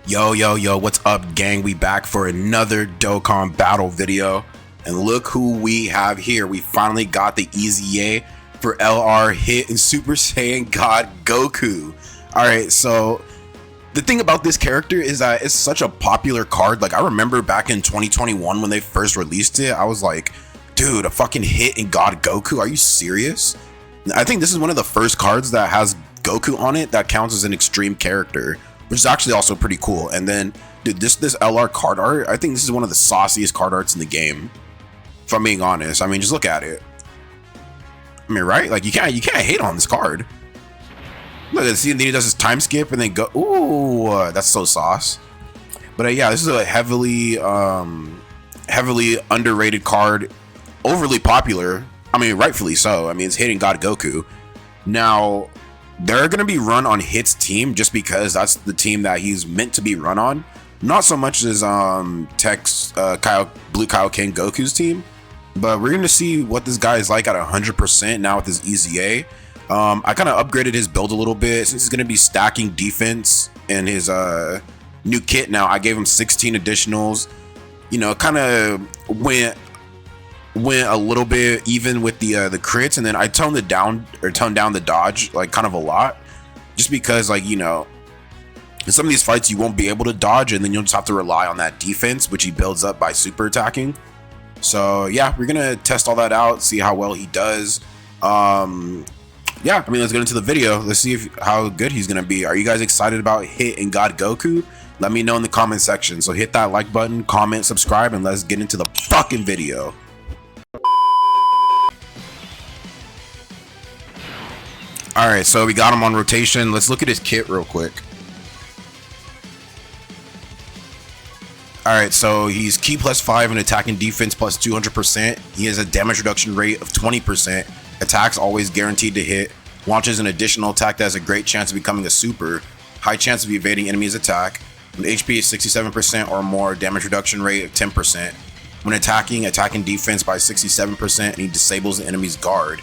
Yo, what's up, gang? We back for another Dokkan battle video. And look who we have here. We finally got the Eza for LR hit and Super Saiyan God Goku. Alright, so the thing about this character is that it's such a popular card. Like, I remember back in 2021 when they first released it, I was like, dude, a fucking hit in God Goku? Are you serious? I think this is one of the first cards that has Goku on it that counts as an extreme character, which is actually also pretty cool. And then, dude, this LR card art, I think this is one of the sauciest card arts in the game, if I'm being honest. I mean, just look at it. I mean, right? Like, you can't hate on this card. Look, see, and then he does his time skip and then go. Ooh, that's so sauce. But yeah, this is a heavily underrated card, overly popular. I mean, rightfully so. I mean, it's hitting God Goku. Now, they're going to be run on Hit's team just because that's the team that he's meant to be run on. Not so much as Tech's Blue Kaioken Goku's team. But we're going to see what this guy is like at 100% now with his Eza. I kind of upgraded his build a little bit since he's going to be stacking defense in his new kit. Now, I gave him 16 additionals. You know, kind of went a little bit even with the crits, and then I toned down the dodge like kind of a lot, just because, like, you know, in some of these fights you won't be able to dodge, and then you'll just have to rely on that defense, which he builds up by super attacking. So yeah, we're gonna test all that out, see how well he does. Yeah, I mean, let's get into the video. Let's see how good he's gonna be. Are you guys excited about Hit and God Goku? Let me know in the comment section. So hit that like button, comment, subscribe, and let's get into the fucking video. Alright, so we got him on rotation. Let's look at his kit real quick. Alright, so he's Ki +5 and attack and defense plus 200%. He has a damage reduction rate of 20%. Attacks always guaranteed to hit. Launches an additional attack that has a great chance of becoming a super. High chance of evading enemy's attack. When HP is 67% or more, damage reduction rate of 10%. When attacking defense by 67%, and he disables the enemy's guard.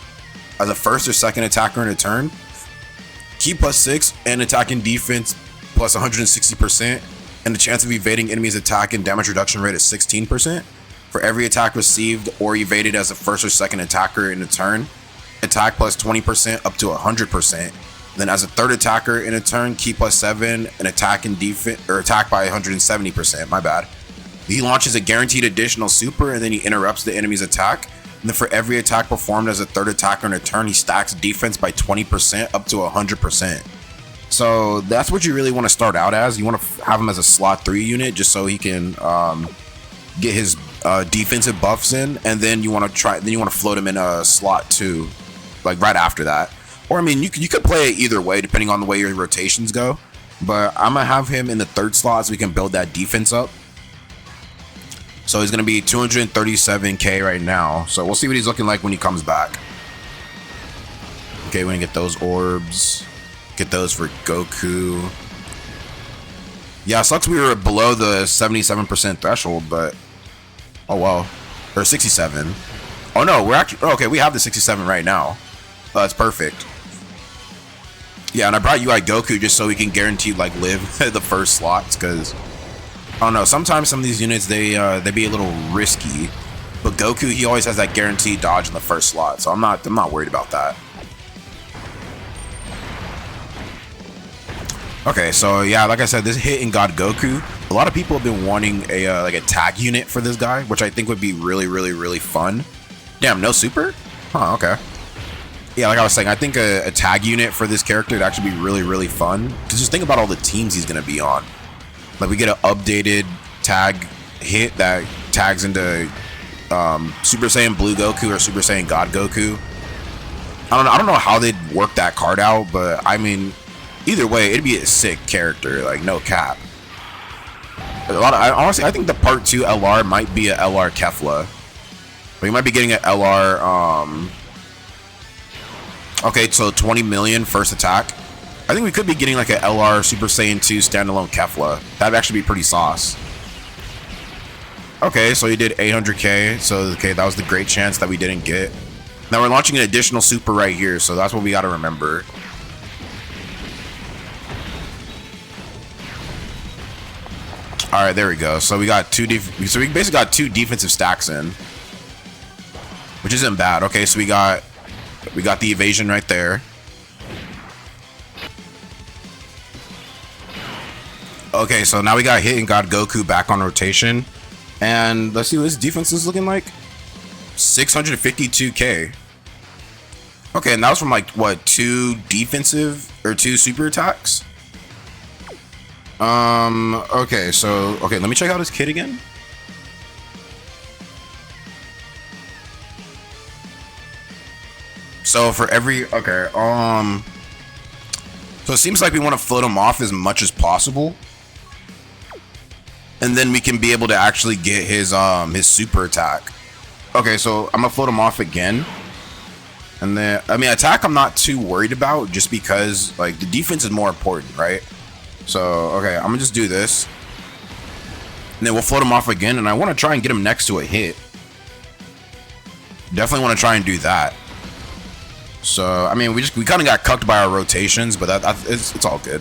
As a first or second attacker in a turn, Ki +6 and attacking defense plus 160%, and the chance of evading enemy's attack and damage reduction rate is 16%. For every attack received or evaded as a first or second attacker in a turn, attack plus 20% up to 100%. Then as a third attacker in a turn, Ki +7 and attack and defense, or attack by 170%. My bad. He launches a guaranteed additional super, and then he interrupts the enemy's attack. And then for every attack performed as a third attacker in a turn, he stacks defense by 20% up to 100%. So that's what you really want to start out as. You want to have him as a slot 3 unit just so he can get his defensive buffs in, and then you want to float him in a slot 2, like right after that. Or I mean, you could play it either way depending on the way your rotations go. But I'm gonna have him in the 3rd slot so we can build that defense up. So he's going to be 237k right now. So we'll see what he's looking like when he comes back. Okay, we're going to get those orbs. Get those for Goku. Yeah, sucks we were below the 77% threshold, but... Oh, well. Or 67. Oh, no, we're actually... Okay, we have the 67 right now. Oh, that's perfect. Yeah, and I brought UI Goku just so we can guarantee, like, live the first slots, because... I don't know, sometimes some of these units, they be a little risky, but Goku, he always has that guaranteed dodge in the first slot, so I'm not worried about that. Okay, so yeah, like I said, this Hit and God Goku, a lot of people have been wanting a like a tag unit for this guy, which I think would be really fun. Damn, no super? Huh, okay. Yeah, like I was saying, I think a tag unit for this character would actually be really fun, because just think about all the teams he's going to be on. Like, we get an updated tag Hit that tags into Super Saiyan Blue Goku or Super Saiyan God Goku. I don't know how they'd work that card out, but I mean, either way, it'd be a sick character, like no cap. Honestly, I think the Part 2 LR might be a LR Kefla. But you might be getting an LR. Okay, so 20 million first attack. I think we could be getting like a LR Super Saiyan 2 standalone Kefla. That'd actually be pretty sauce. Okay, so he did 800k. So, okay, that was the great chance that we didn't get. Now we're launching an additional super right here, so that's what we got to remember. All right, there we go. So we got so we basically got 2 defensive stacks in, which isn't bad. Okay, so we got the evasion right there. Okay, so now we got Hit and God Goku back on rotation, and let's see what his defense is looking like. 652k. Okay, and that was from like what, 2 defensive or 2 super attacks? Okay, so let me check out his kit again. So for every so it seems like we want to float him off as much as possible, and then we can be able to actually get his super attack. Okay, so I'm gonna float him off again. And then, I mean, attack I'm not too worried about, just because, like, the defense is more important, right? So, okay, I'm gonna just do this. And then we'll float him off again, and I want to try and get him next to a hit. Definitely want to try and do that. So, I mean, we kind of got cucked by our rotations, but it's all good.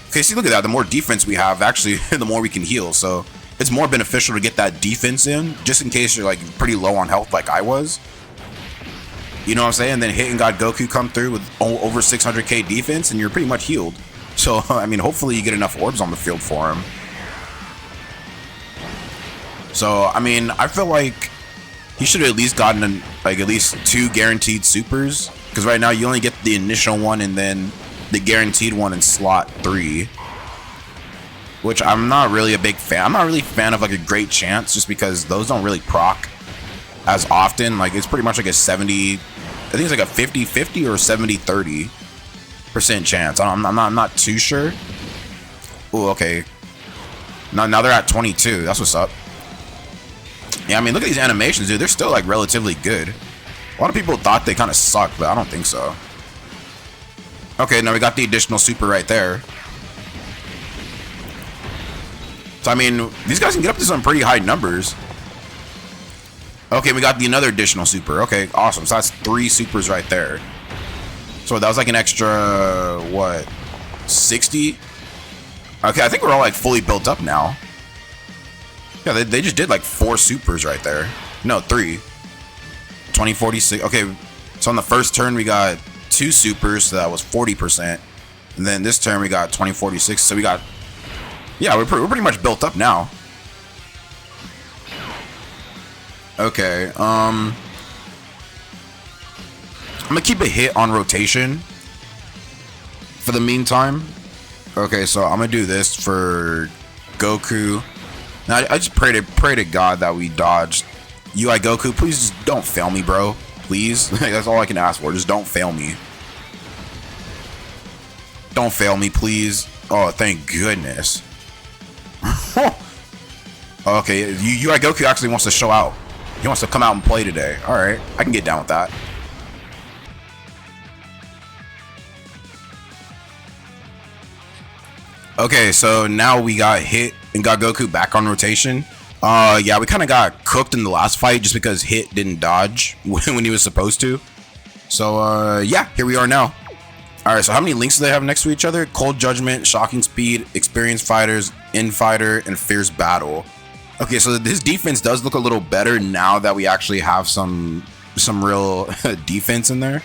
Okay, see, look at that. The more defense we have, actually, the more we can heal. So, it's more beneficial to get that defense in, just in case you're, like, pretty low on health like I was. You know what I'm saying? And then Hit and God Goku come through with over 600k defense, and you're pretty much healed. So, I mean, hopefully you get enough orbs on the field for him. So, I mean, I feel like he should have at least gotten, like, at least 2 guaranteed supers. Because right now you only get the initial one and then the guaranteed one in slot 3. Which I'm not really a big fan. I'm not really a fan of, like, a great chance, just because those don't really proc as often. Like, it's pretty much like a 70... I think it's like a 50-50 or 70-30% chance. I'm not too sure. Oh, okay. Now they're at 22. That's what's up. Yeah, I mean, look at these animations, dude. They're still, like, relatively good. A lot of people thought they kind of sucked, but I don't think so. Okay, now we got the additional super right there. So, I mean, these guys can get up to some pretty high numbers. Okay, we got another additional super. Okay, awesome. So that's 3 supers right there. So that was like an extra, what, 60? Okay, I think we're all like fully built up now. Yeah, they just did like 4 supers right there. No, 3. 2046. Okay, so on the first turn we got 2 supers, so that was 40%. And then this turn we got 2046. So we got, yeah, we're pretty much built up now. Okay, I'm gonna keep a Hit on rotation for the meantime. Okay, so I'm gonna do this for Goku. Now I just pray to God that we dodged. UI Goku, please just don't fail me, bro. Please, that's all I can ask for. Just don't fail me. Don't fail me, please. Oh, thank goodness. Okay, UI Goku actually wants to show out. He wants to come out and play today. Alright, I can get down with that. Okay, so now we got Hit and got Goku back on rotation. Yeah, we kind of got cooked in the last fight just because Hit didn't dodge when he was supposed to. So, yeah, here we are now. Alright, so how many links do they have next to each other? Cold Judgment, Shocking Speed, Experienced Fighters, Infighter, and Fierce Battle. Okay, so his defense does look a little better now that we actually have some real defense in there.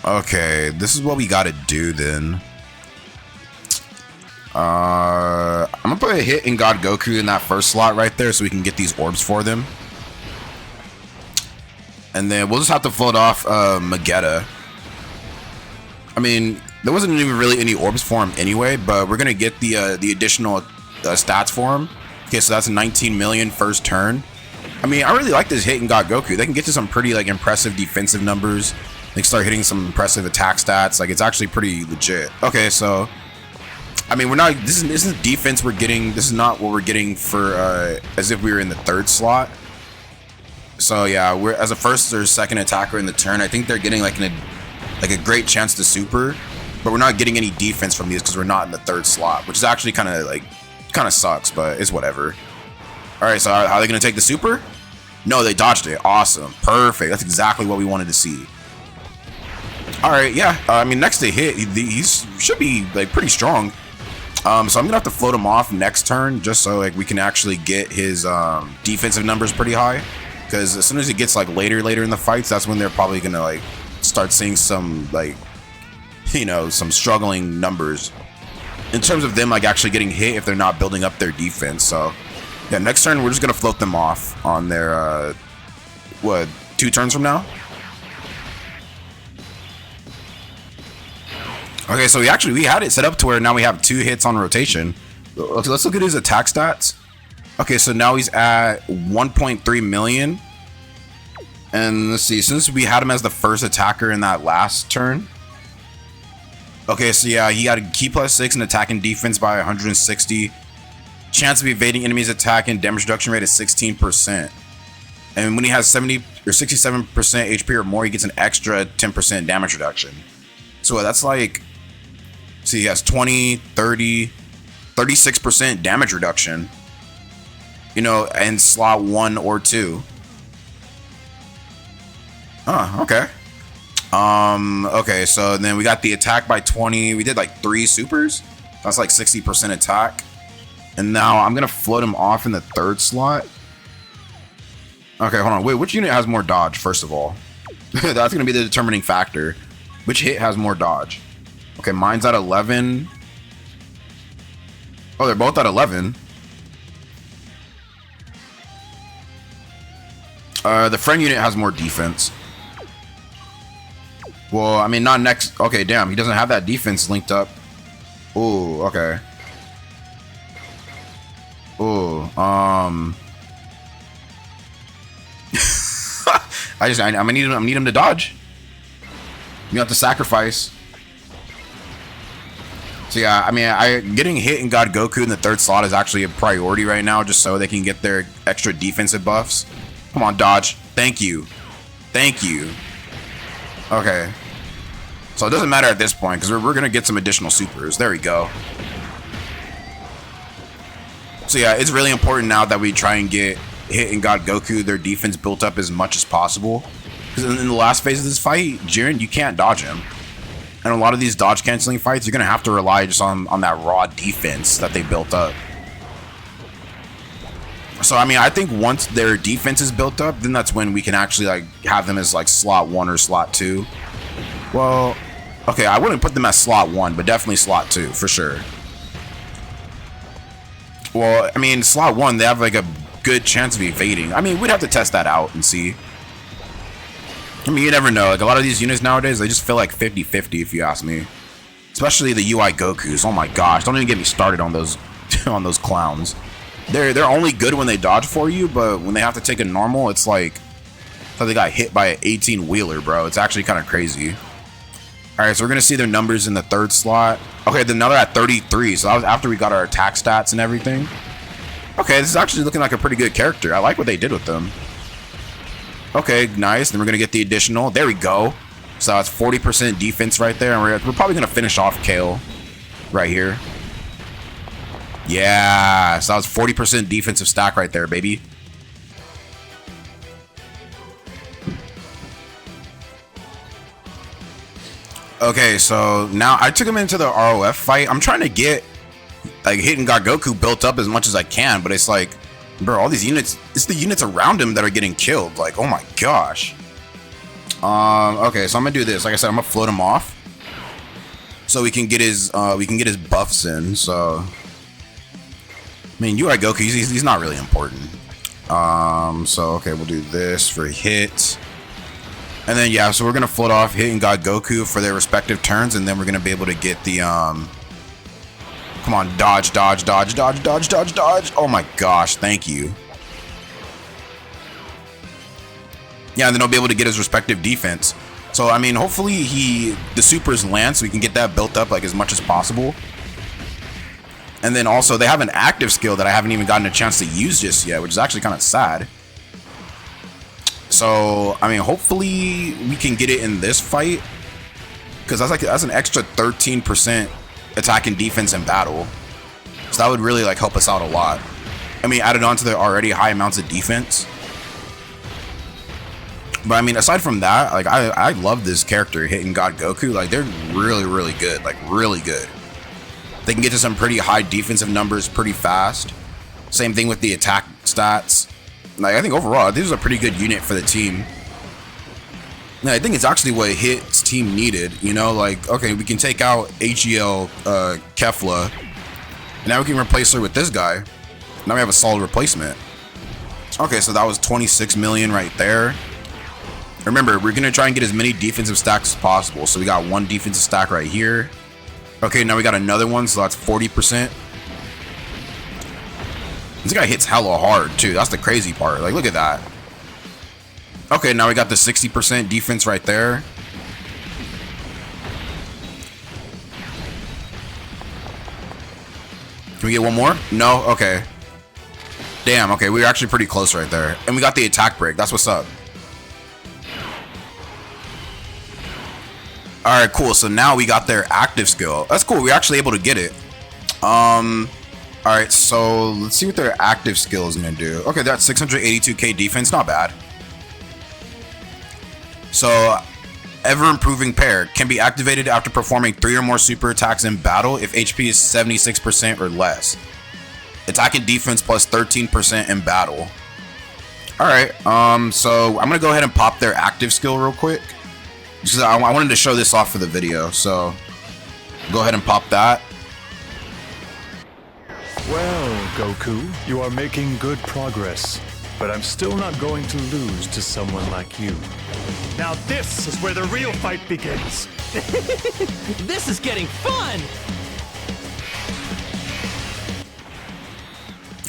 Okay, this is what we gotta do then. I'm gonna put a Hit and God Goku in that first slot right there so we can get these orbs for them. And then we'll just have to float off Magetta. I mean, there wasn't even really any orbs for him anyway, but we're gonna get the additional stats for him. Okay, so that's 19 million first turn. I mean, I really like this Hit and God Goku. They can get to some pretty like impressive defensive numbers. They can start hitting some impressive attack stats. Like, it's actually pretty legit. Okay, so I mean, we're not. This isn't defense we're getting. This is not what we're getting for as if we were in the 3rd slot. So yeah, we're as a first or second attacker in the turn. I think they're getting like a great chance to super. But we're not getting any defense from these because we're not in the 3rd slot, which is actually kind of sucks, but it's whatever. All right, so how are they going to take the super? No, they dodged it. Awesome. Perfect. That's exactly what we wanted to see. All right, yeah. I mean, next to hit, he should be like pretty strong. So I'm gonna have to float him off next turn just so like we can actually get his defensive numbers pretty high. Because as soon as it gets like later in the fights, that's when they're probably gonna like start seeing some like, you know, some struggling numbers in terms of them like actually getting hit if they're not building up their defense. So yeah, next turn we're just gonna float them off on their what, 2 turns from now. Okay, so we had it set up to where now we have 2 hits on rotation. Okay, let's look at his attack stats. Okay, so now he's at 1.3 million. And let's see, since we had him as the first attacker in that last turn. Okay, so yeah, he got a key +6 in attack and defense by 160. Chance of evading enemies' attack and damage reduction rate is 16%. And when he has 70 or 67% HP or more, he gets an extra 10% damage reduction. So that's like, see, he has 20, 30, 36% damage reduction, you know, in slot 1 or 2. Huh, okay. Okay, so then we got the attack by 20. We did like 3 supers. That's like 60% attack. And now I'm gonna float him off in the 3rd slot. Okay, hold on. Wait, which unit has more dodge, first of all? That's gonna be the determining factor. Which hit has more dodge? Okay, mine's at 11. Oh, they're both at 11. The friend unit has more defense. Well, I mean, not next. Okay, damn, he doesn't have that defense linked up. Ooh, okay. Ooh, I'm gonna need him to dodge. You have to sacrifice. So yeah, I mean, getting hit and God Goku in the 3rd slot is actually a priority right now, just so they can get their extra defensive buffs. Come on, dodge. Thank you. Thank you. Okay. So it doesn't matter at this point, because we're going to get some additional supers. There we go. So yeah, it's really important now that we try and get hit and God Goku, their defense built up as much as possible. Because in the last phase of this fight, Jiren, you can't dodge him. And a lot of these dodge canceling fights, you're going to have to rely just on that raw defense that they built up. So, I mean, I think once their defense is built up, then that's when we can actually, like, have them as, like, slot 1 or slot 2. Well, okay, I wouldn't put them as slot 1, but definitely slot 2, for sure. Well, I mean, slot 1, they have, like, a good chance of evading. I mean, we'd have to test that out and see. I mean, you never know. Like, a lot of these units nowadays, they just feel like 50-50, if you ask me. Especially the UI Gokus. Oh my gosh, don't even get me started on those on those clowns. They're only good when they dodge for you, but when they have to take a normal, it's like they got hit by an 18-wheeler, bro. It's actually kind of crazy. All right, so we're gonna see their numbers in the 3rd slot. Okay, then now they're at 33. So that was after we got our attack stats and everything. Okay, this is actually looking like a pretty good character. I like what they did with them. Okay, nice. Then we're gonna get the additional. There we go. So that's 40% defense right there, and we're probably gonna finish off Kale right here. Yeah, so that was 40% defensive stack right there, baby. Okay, so now I took him into the ROF fight. I'm trying to get like Hit and God Goku built up as much as I can, but it's like, bro, all these units, it's the units around him that are getting killed. Like, oh my gosh. Okay, so I'm gonna do this. Like I said, I'm gonna float him off so we can get his buffs in. So I mean, UI Goku, he's not really important. So okay, we'll do this for hit. And then yeah, so we're gonna float off Hit and God Goku for their respective turns, and then we're gonna be able to get the come on, dodge, dodge, dodge, dodge, dodge, dodge, dodge. Oh my gosh, thank you. Yeah, and then I'll be able to get his respective defense. So I mean, hopefully the supers land so we can get that built up like as much as possible. And then also they have an active skill that I haven't even gotten a chance to use just yet, which is actually kind of sad. So I mean, hopefully we can get it in this fight, because that's an extra 13% attack and defense in battle. So that would really like help us out a lot. I mean, added on to the already high amounts of defense. But I mean, aside from that, like I love this character hitting God Goku. Like they're really good, like really good. They can get to some pretty high defensive numbers pretty fast. Same thing with the attack stats. Like I think overall, this is a pretty good unit for the team. And I think it's actually what Hit's team needed. You know, like okay, we can take out HEL Kefla, and now we can replace her with this guy. Now we have a solid replacement. Okay, so that was 26 million right there. Remember, we're gonna try and get as many defensive stacks as possible. So we got one defensive stack right here. Okay, now we got another one, so that's 40%. This guy hits hella hard too. That's the crazy part. Like, look at that. Okay, now we got the 60% defense right there. Can we get one more? No? Okay. Damn, okay, we were actually pretty close right there. And we got the attack break. That's what's up. Alright, cool. So now we got their active skill. That's cool. We're actually able to get it. Alright, so let's see what their active skill is going to do. Okay, that's 682k defense. Not bad. So, ever improving pair can be activated after performing 3 or more super attacks in battle if HP is 76% or less. Attack and defense plus 13% in battle. Alright, so I'm going to go ahead and pop their active skill real quick. Just, I wanted to show this off for the video, so go ahead and pop that. Well, Goku, you are making good progress, but I'm still not going to lose to someone like you. Now this is where the real fight begins. This is getting fun!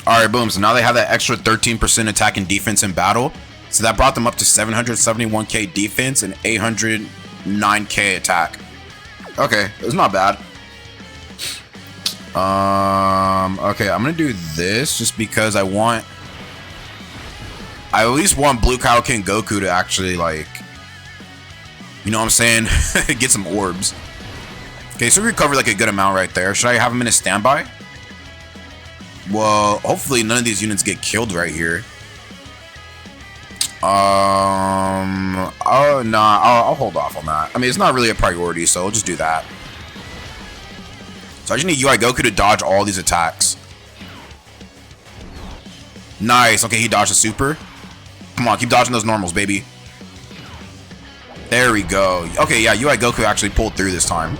Alright, boom. So now they have that extra 13% attack and defense in battle. So that brought them up to 771k defense and 809k attack. Okay, it's not bad. Okay, I'm gonna do this just because I at least want Blue Kaioken Goku to actually, like, you know what I'm saying, get some orbs. Okay, so we recovered like a good amount right there. Should I have him in a standby? Well, hopefully none of these units get killed right here. Oh, nah, I'll hold off on that. I mean, it's not really a priority, so I'll just do that. So I just need UI Goku to dodge all these attacks. Nice. Okay, he dodged a super. Come on, keep dodging those normals, baby. There we go. Okay, yeah, UI Goku actually pulled through this time.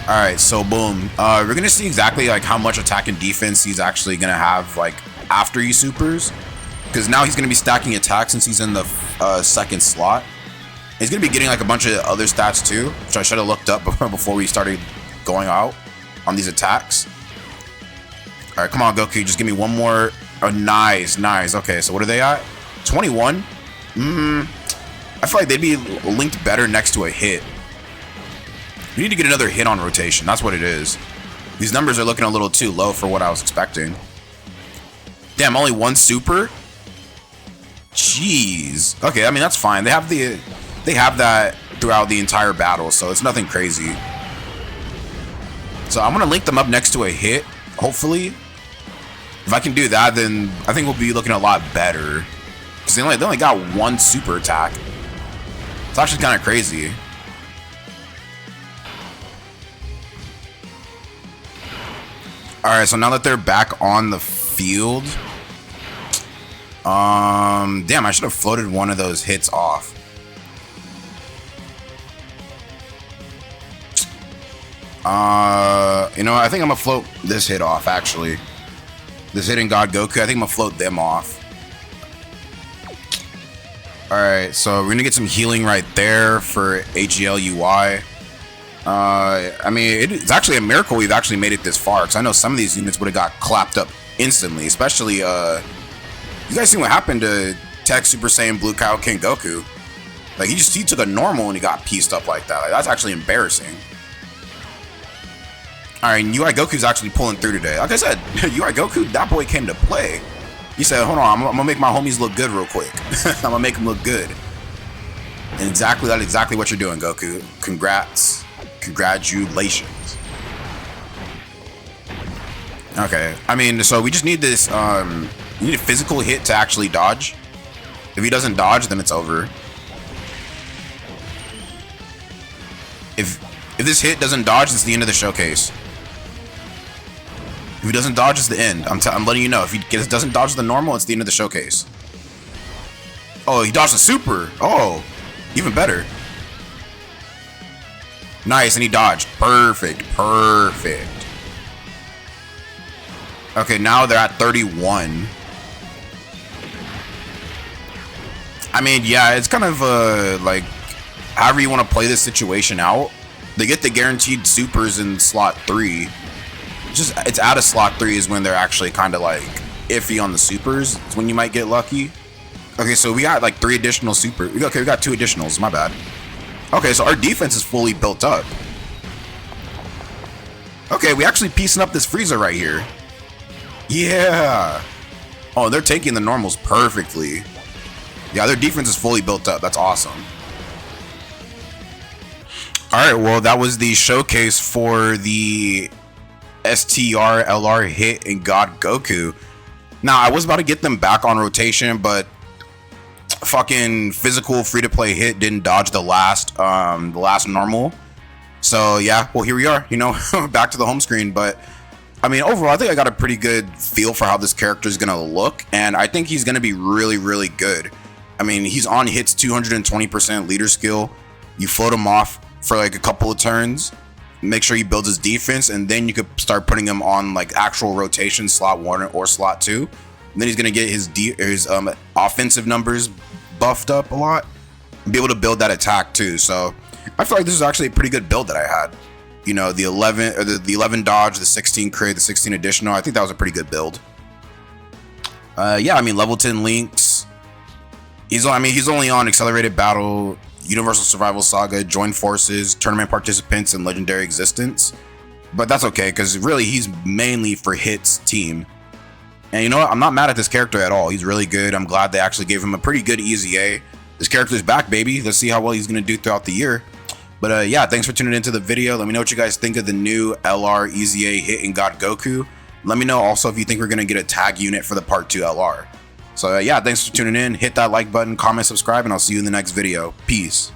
Alright, so boom. We're gonna see exactly like how much attack and defense he's actually gonna have like after he supers. Because now he's gonna be stacking attack since he's in the second slot. He's gonna be getting like a bunch of other stats too, which I should have looked up before we started going out on these attacks. Alright, come on, Goku, just give me one more. Oh, nice, nice. Okay, so what are they at? 21? I feel like they'd be linked better next to a hit. We need to get another hit on rotation. That's what it is. These numbers are looking a little too low for what I was expecting. Damn, only one super? Jeez. Okay, I mean, that's fine. They have that throughout the entire battle, so it's nothing crazy. So I'm going to link them up next to a hit, hopefully. If I can do that, then I think we'll be looking a lot better. Because they only got one super attack. It's actually kind of crazy. Alright, so now that they're back on the field. Damn, I should have floated one of those hits off. You know, I think I'm gonna float this hit off, actually. This hit in God Goku, I think I'm gonna float them off. Alright, so we're gonna get some healing right there for HEL UI. I mean, it's actually a miracle we've actually made it this far, because I know some of these units would have got clapped up instantly, especially, you guys see what happened to Tech Super Saiyan Blue Kaioken Goku? Like, he took a normal and he got pieced up like that. Like, that's actually embarrassing. Alright, UI Goku's actually pulling through today. Like I said, UI Goku, that boy came to play. He said, hold on, I'm gonna make my homies look good real quick. I'm gonna make them look good. And that's exactly what you're doing, Goku. Congrats. Congratulations. Okay, I mean, so we just need this, we need a physical hit to actually dodge. If he doesn't dodge, then it's over. If this hit doesn't dodge, it's the end of the showcase. If he doesn't dodge, it's the end. I'm letting you know. If he doesn't dodge the normal, it's the end of the showcase. Oh, he dodged the super. Oh, even better. Nice, and he dodged. Perfect, perfect. Okay, now they're at 31. I mean, yeah, it's kind of like however you want to play this situation out. They get the guaranteed supers in slot 3. It's out of slot 3 is when they're actually kind of like iffy on the supers. It's when you might get lucky. Okay, so we got like 3 additional super. Okay, we got 2 additionals. My bad. Okay, so our defense is fully built up. Okay, we actually piecing up this Frieza right here. Yeah. Oh, they're taking the normals perfectly. Yeah, their defense is fully built up. That's awesome. Alright, well, that was the showcase for the STR LR hit and God Goku. Now, I was about to get them back on rotation, but fucking physical free-to-play hit didn't dodge the last normal. So, yeah, well, here we are, you know, back to the home screen. But, I mean, overall, I think I got a pretty good feel for how this character is going to look, and I think he's going to be really, really good. I mean, he's on hits 220% leader skill. You float him off for like a couple of turns, make sure he builds his defense, and then you could start putting him on like actual rotation, slot 1 or slot 2. And then he's going to get his offensive numbers buffed up a lot and be able to build that attack too. So I feel like this is actually a pretty good build that I had. You know, the 11 dodge, the 16 crit, the 16 additional. I think that was a pretty good build. Yeah, I mean, level 10 links. He's only on accelerated battle, Universal Survival Saga, Join Forces, Tournament Participants, and Legendary Existence. But that's okay, because really he's mainly for hits team. And you know what? I'm not mad at this character at all. He's really good. I'm glad they actually gave him a pretty good EZA. This character's back, baby. Let's see how well he's going to do throughout the year. But yeah, thanks for tuning into the video. Let me know what you guys think of the new LR EZA hit and God Goku. Let me know also if you think we're going to get a tag unit for the Part 2 LR. So yeah, thanks for tuning in. Hit that like button, comment, subscribe, and I'll see you in the next video. Peace.